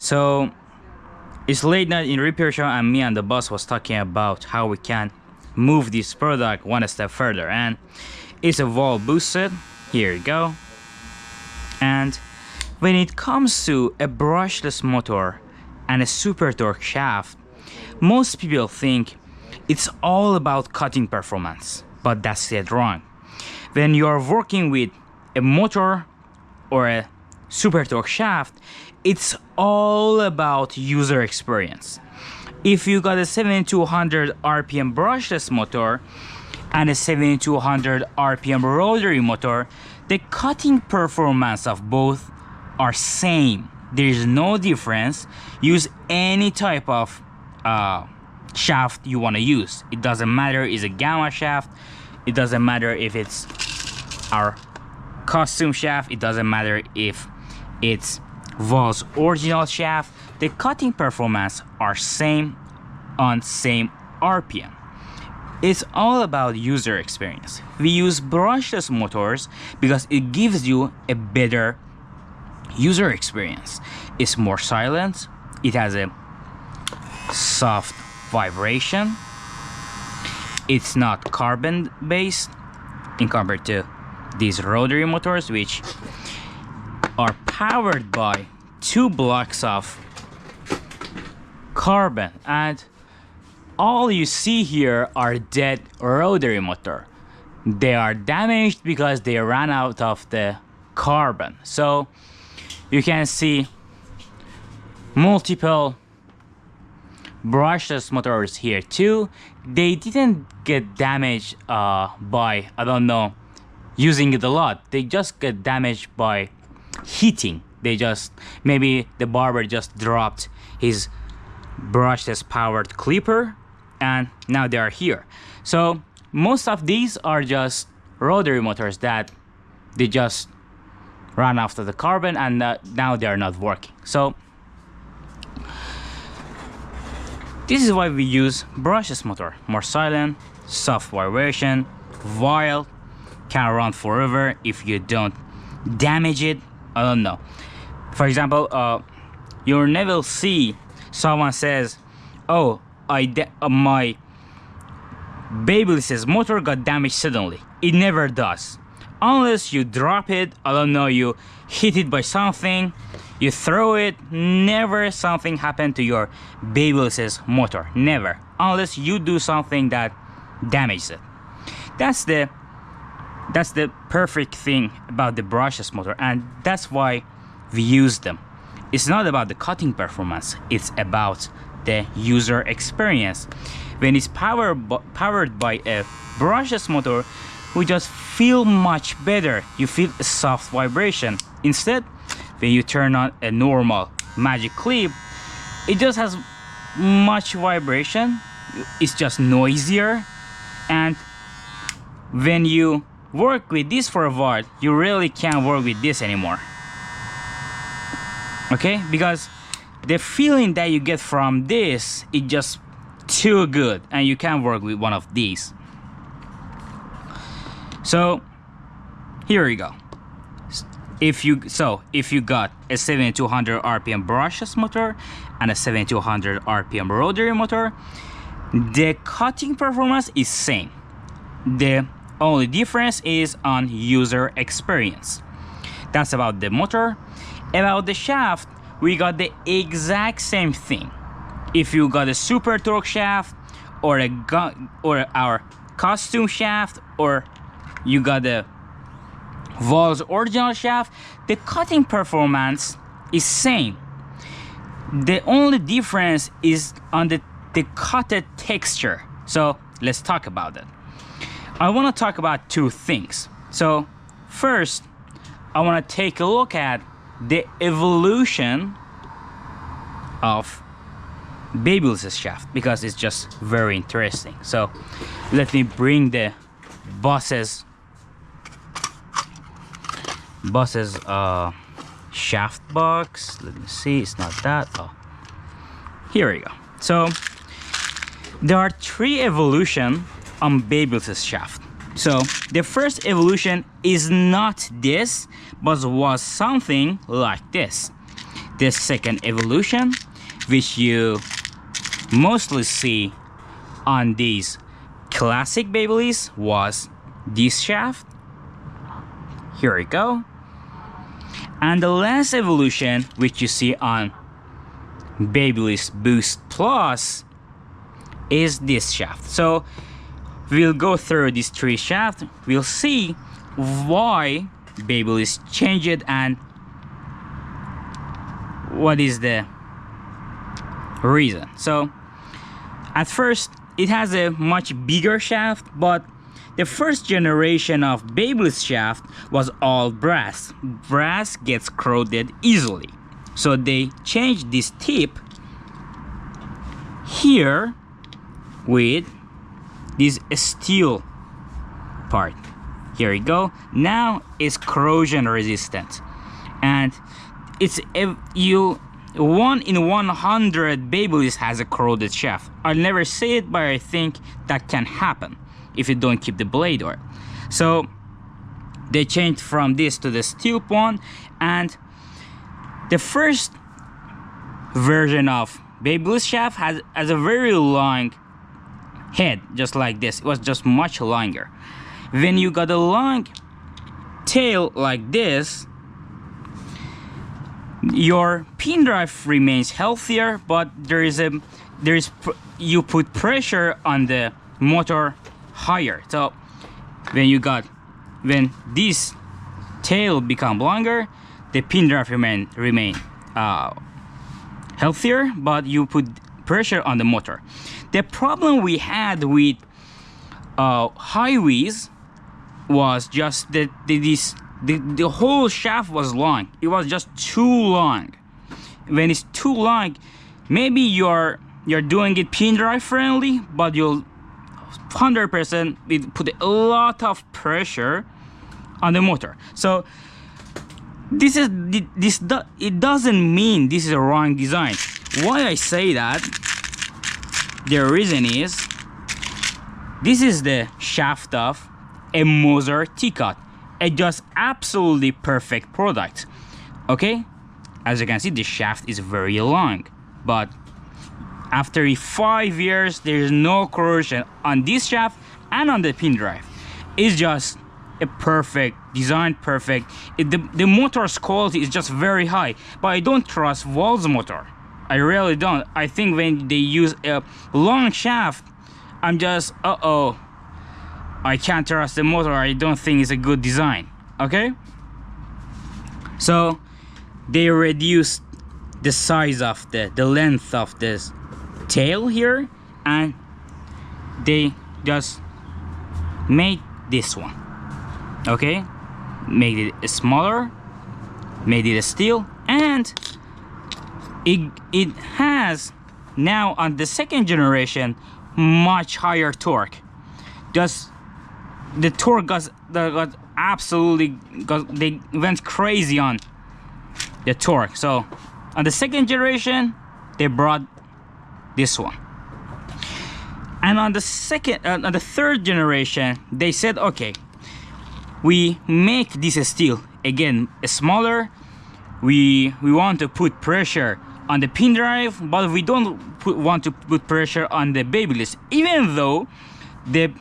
So it's late night in repair shop, and me and the boss was talking about how we can move this product one step further, and it's a wall boosted. Here you go. And when it comes to a brushless motor and a super torque shaft, most people think it's all about cutting performance, but that's dead wrong. When you are working with a motor or a super torque shaft, it's all about user experience. If you got a 7200 RPM brushless motor and a 7200 RPM rotary motor, the cutting performance of both are same. There is no difference. Use any type of shaft you want to use. It doesn't matter if it's a gamma shaft. It doesn't matter if it's our custom shaft. It doesn't matter if it's Val's original shaft. The cutting performance are same on same RPM. It's all about user experience. We use brushless motors because it gives you a better user experience. It's more silent. It has a soft vibration. It's not carbon based in compared to these rotary motors, which are powered by 2 blocks of carbon, and all you see here are dead rotary motor. They are damaged because they ran out of the carbon. So you can see multiple brushless motors here too. They didn't get damaged by, I don't know, using it a lot. They just get damaged by heating. They just, maybe the barber just dropped his brushless powered clipper and now they are here. So most of these are just rotary motors that they just ran after the carbon and now they are not working. So this is why we use brushless motor. More silent, soft vibration, wild, can run forever if you don't damage it. I don't know. For example, you'll never see someone says, "Oh, my Babyliss motor got damaged suddenly." It never does, unless you drop it. I don't know. You hit it by something, you throw it. Never something happened to your Babyliss motor. Never, unless you do something that damages it. That's the perfect thing about the brushless motor, and that's why we use them. It's not about the cutting performance, it's about the user experience. When it's powered by a brushless motor, we just feel much better. You feel a soft vibration. Instead, when you turn on a normal magic clip, it just has much vibration. It's just noisier, and when you work with this for a while, you really can't work with this anymore. Okay, because the feeling that you get from this is just too good, and you can't work with one of these. So here you go. If you got a 7200 RPM brushless motor and a 7200 RPM rotary motor, the cutting performance is same. The only difference is on user experience. That's about the motor. About the shaft, we got the exact same thing. If you got a super torque shaft or our custom shaft, or you got the Val's original shaft, the cutting performance is same. The only difference is on the cutted texture. So let's talk about it. I want to talk about 2 things. So first, I want to take a look at the evolution of Babyliss shaft, because it's just very interesting. So let me bring the boss's shaft box. Let me see, it's not that. Oh, here we go. So there are 3 evolutions on Babyliss shaft. So the first evolution is not this, but was something like this. the second evolution, which you mostly see on these classic Beyblades, was this shaft. Here we go. And the last evolution, which you see on Beyblade Boost Plus, is this shaft. So we'll go through these three shafts. We'll see why Beyblade changed it and what is the reason. So at first it has a much bigger shaft, but the first generation of Beyblade shaft was all brass. Brass gets corroded easily, so they changed this tip here with this steel part. Here we go. Now it's corrosion resistant, and it's one in 100 Beyblades has a corroded shaft. I'll never say it, but I think that can happen if you don't keep the blade oil. So they changed from this to the steel one, and the first version of Beyblade shaft has a very long head, just like this. It was just much longer. When you got a long tail like this, your pin drive remains healthier, but you put pressure on the motor higher. So when this tail become longer, the pin drive remain healthier, but you put pressure on the motor. The problem we had with highways was just that the whole shaft was long. It was just too long. When it's too long, maybe you're doing it pin drive friendly, but you'll 100% put a lot of pressure on the motor. So it doesn't mean this is a wrong design. Why I say that, the reason is this is the shaft of a Moser T-Cut, a just absolutely perfect product. Okay, as you can see, the shaft is very long, but after 5 years there's no corrosion on this shaft and on the pin drive. It's just a perfect design, perfect. The motor's quality is just very high, but I don't trust Valve's motor. I really don't. I think when they use a long shaft, I'm just I can't trust the motor. I don't think it's a good design. Okay, so they reduced the size of the length of this tail here, and they just made this one. Okay, made it smaller, made it a steel, and it has now on the second generation much higher torque. Just the torque got they went crazy on the torque. So on the second generation they brought this one, and on the third generation they said, okay, we make this steel again smaller. We want to put pressure on the pin drive, but we don't want to put pressure on the Beyblades, even though the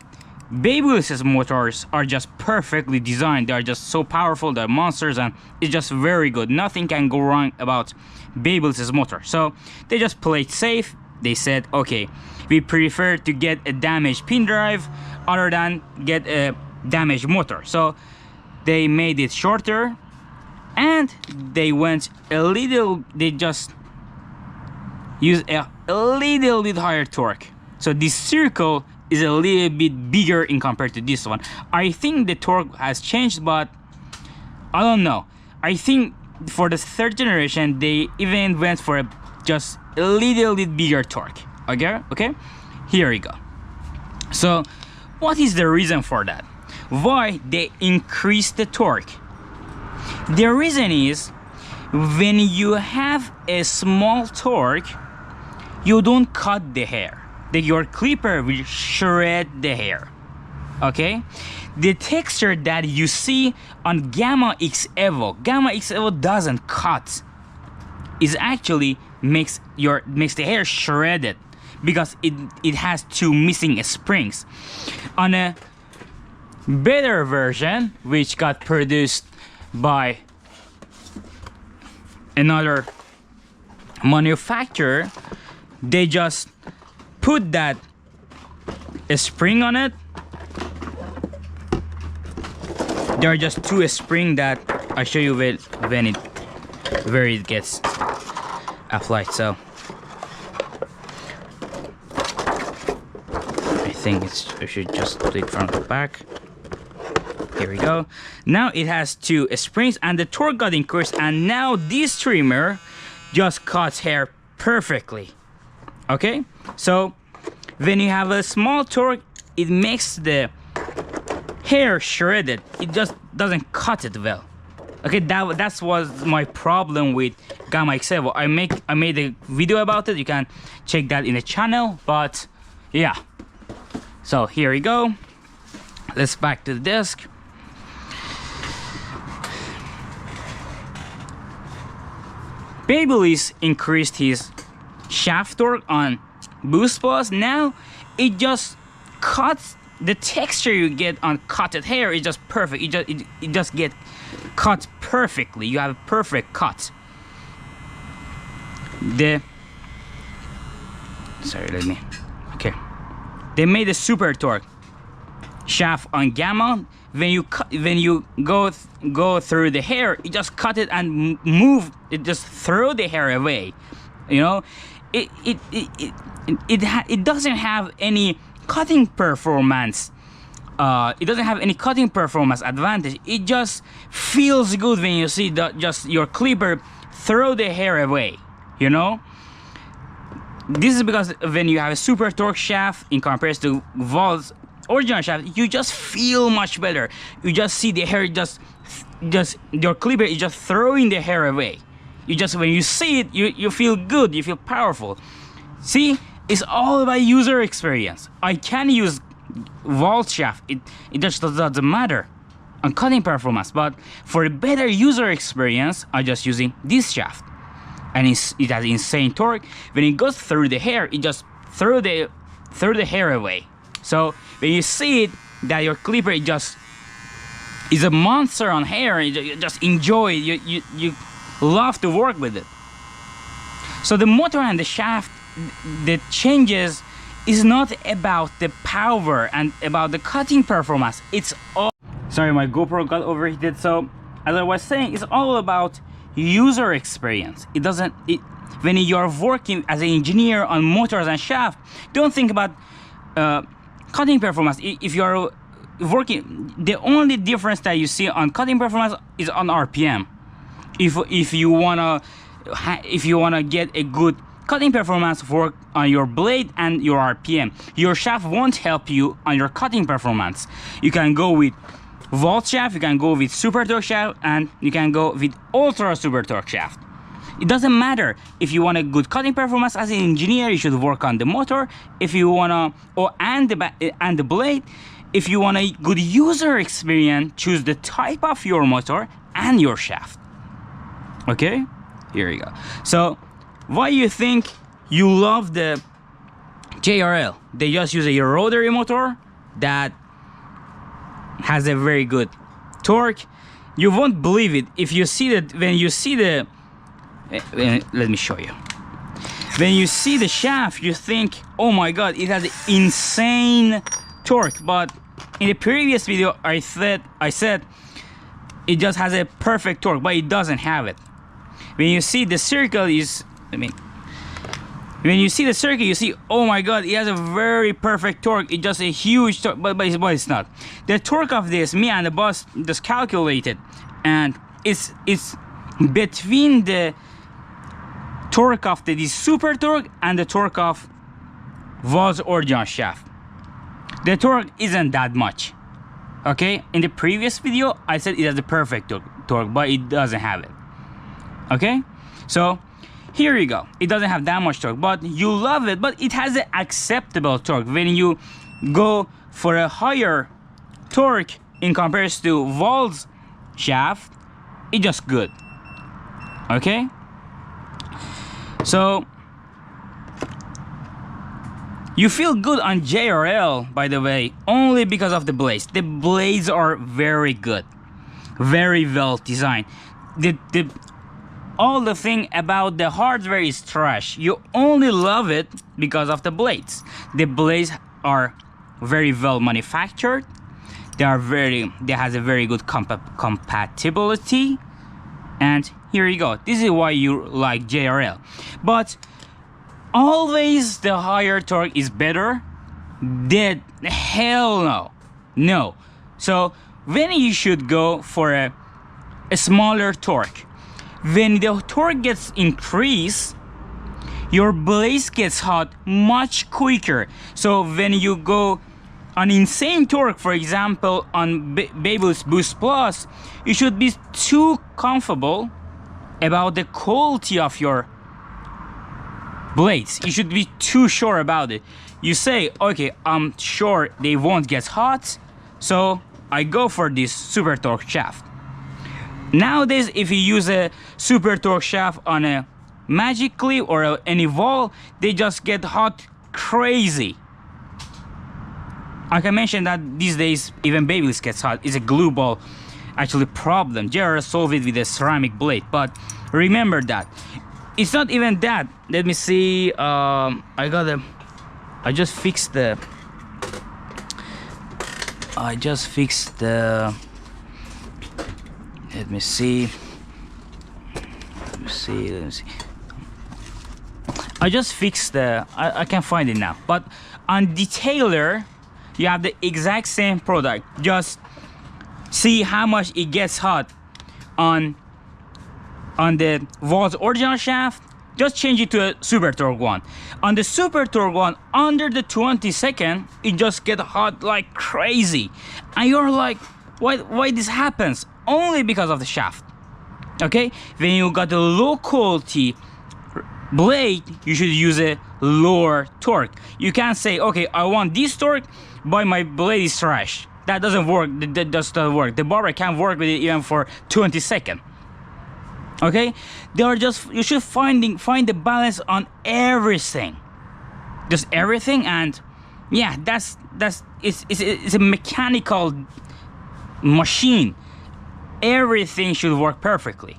Beyblade's motors are just perfectly designed. They are just so powerful, they're monsters, and it's just very good. Nothing can go wrong about Beyblade's motor. So they just played safe. They said, okay, we prefer to get a damaged pin drive other than get a damaged motor. So they made it shorter, and they just used a little bit higher torque. So this circle is a little bit bigger in compared to this one. I think the torque has changed, but I don't know. I think for the third generation they even went for just a little bit bigger torque. Okay, here we go. So what is the reason for that? Why they increased the torque? The reason is, when you have a small torque, you don't cut the hair. Your clipper will shred the hair. Okay, the texture that you see on Gamma X Evo doesn't cut is actually makes the hair shredded because it has two missing springs. On a better version, which got produced by another manufacturer, they just put that spring on it. There are just two springs that I show you where it gets applied. So I think I should just put it from the back. Here we go. Now it has two springs and the torque got increased, and now this trimmer just cuts hair perfectly. Okay, so when you have a small torque, it makes the hair shredded. It just doesn't cut it well. Okay, that was my problem with Gamma X7. I made a video about it. You can check that in the channel. But yeah, so here we go. Let's back to the disc. Babyliss increased his shaft torque on Boost Plus. Now it just cuts the texture you get on cutted hair is just perfect. It just get cut perfectly. You have a perfect cut. Okay. They made a super torque shaft on Gamma. When you go through the hair, it just cut it and move. It just throw the hair away. You know, it doesn't have any cutting performance. It doesn't have any cutting performance advantage. It just feels good when you see just your clipper throw the hair away. You know, this is because when you have a super torque shaft in comparison to Valve's original shaft, you just feel much better. You just see the hair just your clipper is just throwing the hair away. When you see it, you feel good, you feel powerful. See, it's all about user experience. I can use Valve shaft, it just doesn't matter on cutting performance, but for a better user experience, I'm just using this shaft. And it has insane torque. When it goes through the hair, it just throw the hair away. So when you see it, that your clipper is a monster on hair, you just enjoy it. You love to work with it. So the motor and the shaft, the changes is not about the power and about the cutting performance. It's all... Sorry, my GoPro got overheated. So as I was saying, it's all about user experience. When you're working as an engineer on motors and shaft, don't think about cutting performance. If you're working, the only difference that you see on cutting performance is on RPM. If you wanna get a good cutting performance, work on your blade and your RPM. Your shaft won't help you on your cutting performance. You can go with Volt shaft, you can go with super torque shaft, and you can go with ultra super torque shaft. It doesn't matter. If you want a good cutting performance as an engineer, you should work on the motor. If you wanna, and the blade. If you want a good user experience, choose the type of your motor and your shaft. Okay, here we go. So why you think you love the JRL? They just use a rotary motor that has a very good torque. You won't believe it if you see that. When you see the let me show you. When you see the shaft, you think, oh my god, it has insane torque. But in the previous video, I said it just has a perfect torque, but it doesn't have it. When you see the circle when you see the circle, you see, oh my god, it has a very perfect torque. It's just a huge torque, but it's not. The torque of this, me and the boss just calculated, and it's between the torque of this super torque and the torque of Valve's original shaft. The torque isn't that much. Okay, in the previous video, I said it has the perfect torque, but it doesn't have it. Okay, so here you go. It doesn't have that much torque, but you love it. But it has an acceptable torque. When you go for a higher torque in comparison to Valve's shaft, it's just good. Okay, So you feel good on JRL, by the way, only because of the blades. The blades are very good, very well designed. All the thing about the hardware is trash. You only love it because of the blades. The blades are very well manufactured. They has a very good compatibility. And here you go. This is why you like JRL. But always the higher torque is better. Hell no. No. So when you should go for a smaller torque. When the torque gets increased, your blades gets hot much quicker. So when you go on insane torque, for example on Babyliss Boost Plus, you should be too comfortable about the quality of your blades. You should be too sure about it. You say, okay, I'm sure they won't get hot, so I go for this super torque shaft. Nowadays, if you use a super torque shaft on a Magically or any wall, they just get hot crazy. I can mention that these days even Babyliss gets hot. It's a glue ball actually problem. JRL solved it with a ceramic blade, but remember that it's not even that. Let me see. I just fixed the. Let me see. I just fixed the. I can find it now. But on Detailer, you have the exact same product. Just see how much it gets hot on the Vault's original shaft. Just change it to a super torque one. On the super torque one, under the 20-second, it just gets hot like crazy, and you're like, why this happens? Only because of the shaft. Okay, when you got a low quality blade, you should use a lower torque. You can't say, okay, I want this torque, but my blade is trash. That doesn't work. That doesn't work. The barber can't work with it even for 20 seconds. Okay, they are just, you should find the balance on everything, just everything. And yeah, it's a mechanical machine. Everything should work perfectly.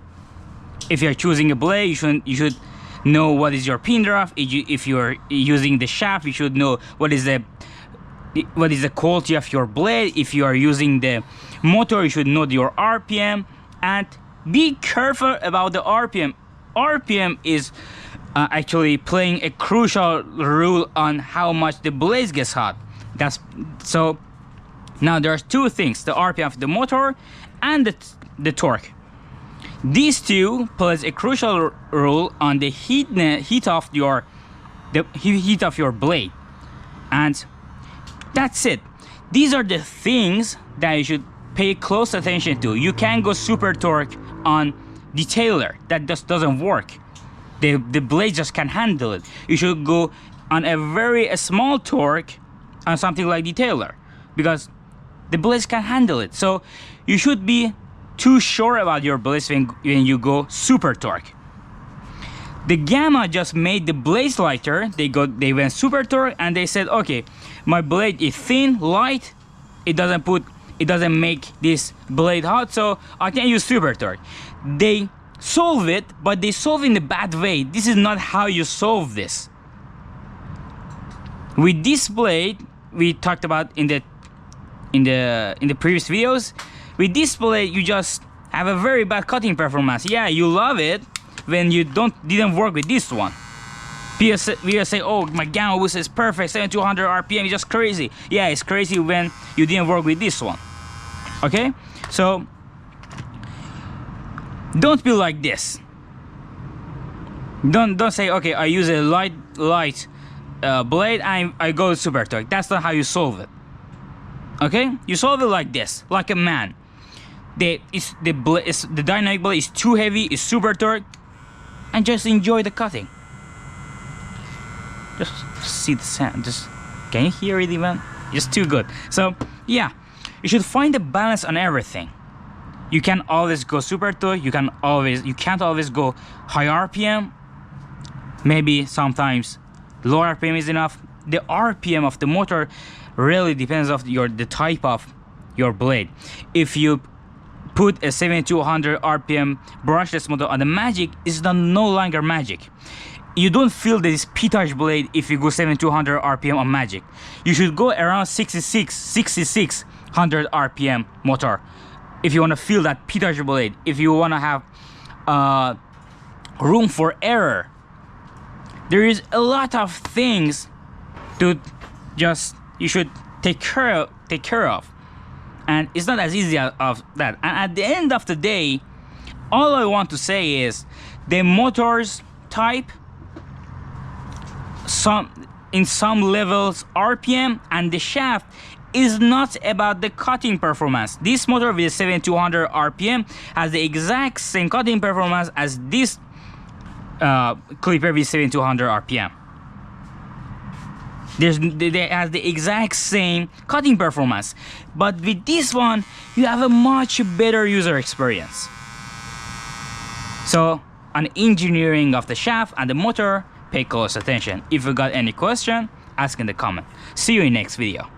If you're choosing a blade, you should know what is your pin draft. If you're using the shaft, you should know what is the quality of your blade. If you are using the motor, you should know your RPM, and be careful about the RPM. RPM is actually playing a crucial role on how much the blade gets hot. So now there's two things: the RPM of the motor and the torque. These two plays a crucial role on the heat of your blade, and that's it. These are the things that you should pay close attention to. You can't go super torque on Detailer. That just doesn't work. The blade just can't handle it. You should go on a very small torque on something like Detailer, because the blades can handle it. So you should be too sure about your blades when you go super torque. The Gamma just made the blades lighter. They went super torque, and they said, okay, my blade is thin, light. It doesn't make this blade hot, so I can use super torque. They solve it, but they solve it in a bad way. This is not how you solve this. With this blade, we talked about in the previous videos, with this blade you just have a very bad cutting performance. Yeah, you love it when you didn't work with this one. People say, oh, my Gamma boost is perfect, 7200 RPM is just crazy. Yeah, it's crazy when you didn't work with this one. Okay, so don't be like this. Don't say, okay, I use a light blade and I go super torque. That's not how you solve it. Okay, you solve it like this, like a man. The dynamic blade is too heavy, it's super torque, and just enjoy the cutting. Just see the sound. Can you hear it even? It's too good. So yeah, you should find a balance on everything. You can always go super torque. You can't always go high RPM. Maybe sometimes low RPM is enough. The RPM of the motor really depends of the type of your blade. If you put a 7200 RPM brushless motor on the Magic, it's no longer Magic. You don't feel this pitage blade if you go 7200 RPM on Magic. You should go around 6600 RPM motor if you want to feel that pitage blade. If you want to have room for error, there is a lot of things to you should take care of, and it's not as easy as that. And at the end of the day, all I want to say is the motor's type, in some levels RPM, and the shaft is not about the cutting performance. This motor with 7200 RPM has the exact same cutting performance as this clipper with 7200 RPM. They have the exact same cutting performance, but with this one you have a much better user experience. So on engineering of the shaft and the motor, pay close attention. If you got any question, ask in the comment. See you in next video.